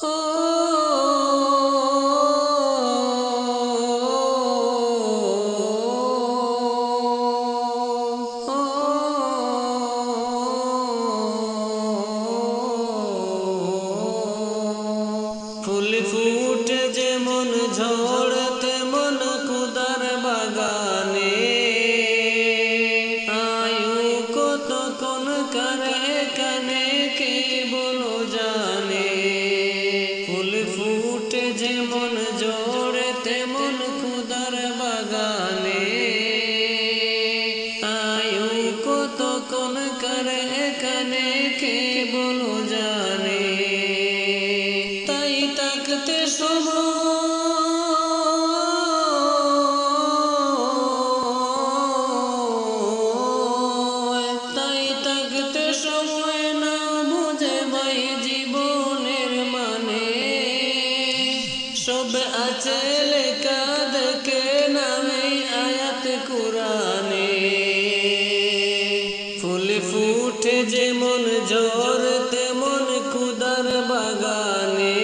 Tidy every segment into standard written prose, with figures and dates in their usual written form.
ও ফুল ফুটে যেমন ঝড় তেমন খুদার বাগানে আয়ু কতক্ষণ কারে কানে কে বলো জানে ফুল ফুটে যেমন ঝড় তেমন খুদার বাগানে আয়ু কতক্ষণ কারে কানে কে বলো জানে তাই তাকতে সময় তাই তাকতে সময় না বুঝে ভাই জীবনের মানে সব আছে লেখা দেখে নামে আয়াত কুরআনে ফুল ফুটে যেমন ঝড় তেমন খুদার বাগানে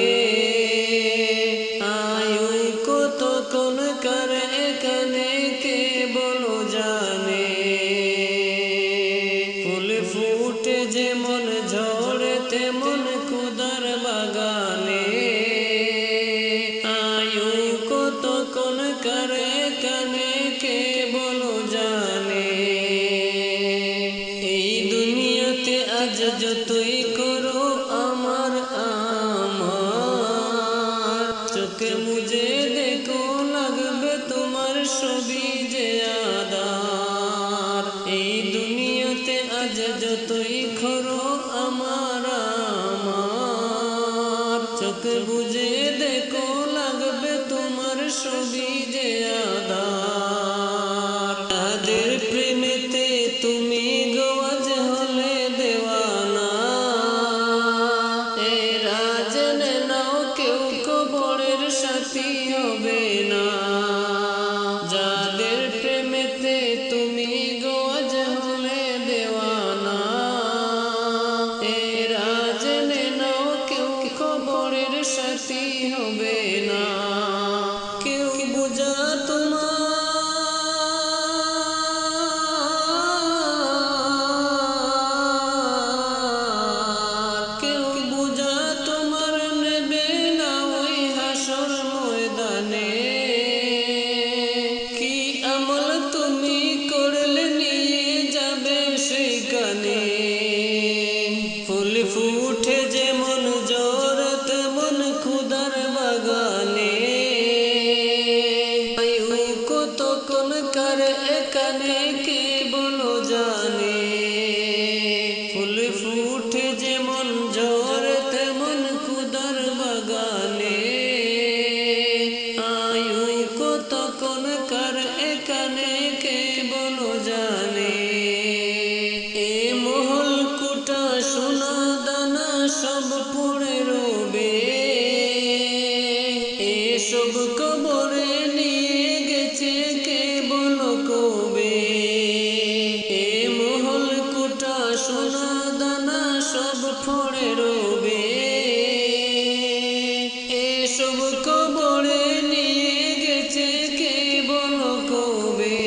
আয়ু কতক্ষণ কারে কানে কে বলো জানে ফুল ফুটে যেমন ঝড় তেমন খুদার বাগানে আয়ু কতক্ষণ কারে কানে কে বলো জানে এই দুনিয়াতে আজ যতই করো আমার আমার চোখে মুজে দেখো লাগবে তোমার ছবি যে আদার এই দুনিয়াতে আজ যতই করো আমার আমার চোখে বুঝে দেখো লাগবে তোমার ছবি যে আদার তাদের প্রেমেতে তুমি গোয়াজ হলে দেওয়ানা এরা জেনে নাও কেউ কবরের সাথী হবে না যাদের প্রেমেতে তুমি গোয়াজ হলে দেওয়ানা এরা জেনে নাও কেউ কবরের সাথী হবে না কেউ বুঝা তোমার নেবে না ওই হাসর ময়দানে কি আমল তুমি করলে নিয়ে যাবে সেখানে ফুল ফুটে যেমন ঝড় তেমন খুদার বাগানে আয়ু কতক্ষণ কারে কানে কে বলো জানে ফুল ফুটে যেমন ঝড় তেমন খুদার বাগানে আয়ু কতক্ষণ কারে কানে কে বলো জানে এ মহল কুটা সোনা দানা সব পড়ে রবে এসব কবরে নিয়ে গেছে কে বলো কবে এ মহল কুটা সোনা দানা সব পড়ে রবে এসব কবরে নিয়ে গেছে কে বলো কবে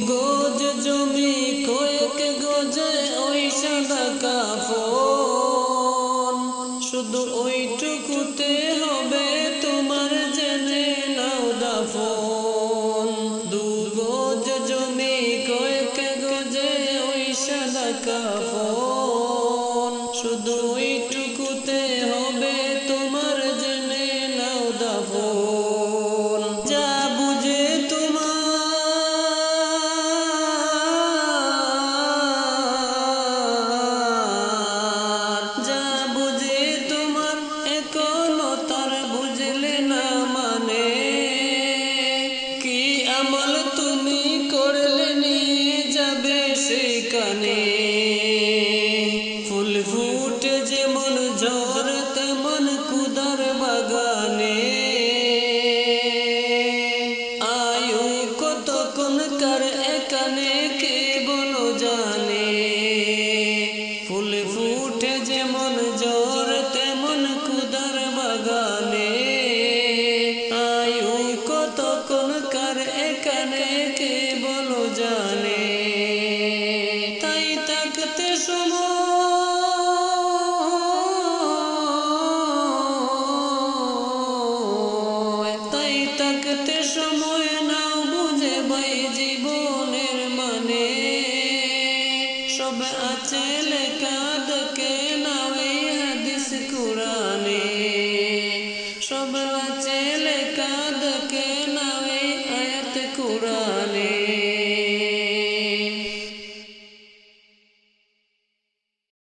গজ জমি কয়েক গজে ওই সাদা কাফন শুধু ওইটুকুতে হবে তোমার জেনে নাও দাফন দু গজ জমি কয়েক গজে ওই সাদা কাফন শুধু ওইটুকুতে হবে তোমার জেনে নাও দাফন যা বুঝে তোমার যা বুঝে তোমার এখনো সময় তাই থাকতে সময় নাও বুঝে ভাই জীবনের মানে সব আছে লেখা দেখে নাও এই হাদিস কুরআনে সব